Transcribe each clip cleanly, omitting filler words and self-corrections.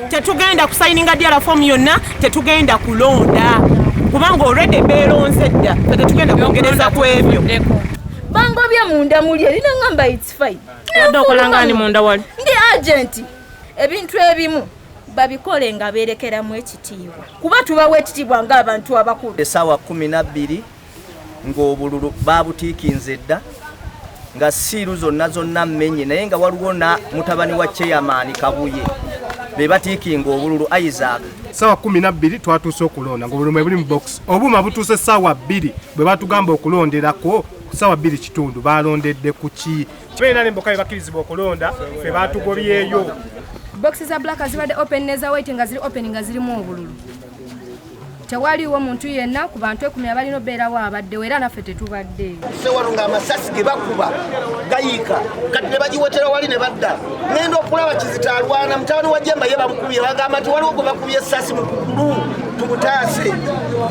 tetugenda kusayininga diala form yonna, tetugenda kulonda kubanga already beeronze dda, tetugenda kwongereza ku ebyo. Bangobye munda muli erina ngamba it's fine. Yadde okolangani munda wali? Ndi agent. Ebintu ebimu babikole nga berekeramu ekitiibwa. Kuba tubawa ekitiibwa ng'abantu abakulu. Essaawa 12 ng'obululu baabutiikinze dda nga siiru zonna mmenye naye nga waliwo na mutabani wa chairman Kabuye be batiikinga obululu Isaac. Sawa 12 twatuuse okulonda ng'obululu buli mu box. Obuma butuuse sawa 2 bwe batugamba okulonderako sawa 2 kitundu balondedde ku ki. Kibeera n'emboka be bakkirizibwa okulonda fe batugobyeyo. Boxi za black zibadde open neza white nga ziri open nga zirimu obululu. Tewaliwo muntu yenna ku bantu 10 abalina obeerawo abaddewo era naffe tetubadde. Sewalunga amasasi ge bakuba gayiika kati ne bagiwetera wali ne badda. Ngenda okulaba Kizitalwana mutabani wa Jemba ye bamukubye bagamba nti waliwo gwe bakubye essasi mu kugulu tumutaase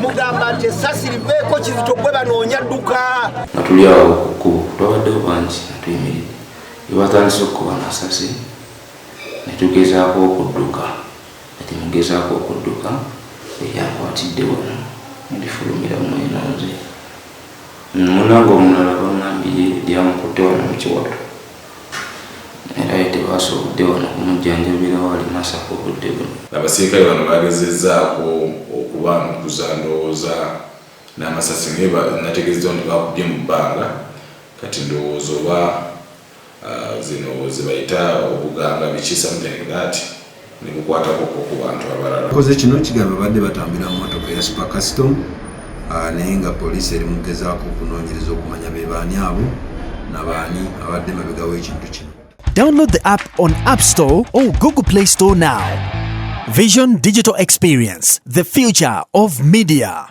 mugamba nti essasi liveeko Kizito gwe banoonya dduka. Natulyawo ku twawaddewo bangi natuyimiridde ibatandise okukuba amasasi netugezaako okudduka ati mugezaako okudduka yakwatidde wano ndifulumira mwenoze munange omulala bangambye lyamukutte wano mu kiwato era ye tebasobodde wano kumujjanjabira wali masaka obudde buno. Abasirikale bano bagezezzaako okubamukuza ndowooza n'amasasi naye nategeezezza nti bakubye mu bbanga kati ndowooza oba zino zibayita obuganga biki something that nibukwatako ku bantu abalala. Koze kino kigamba badde batambira mu motoka ya Super Custom naye nga poliisi eri mugezaako okunoonyereza okumanya be baani abo n'abaani abadde mabega w'ekintu kino. Download the app on App Store or Google Play Store now. Vision Digital Experience, the future of media.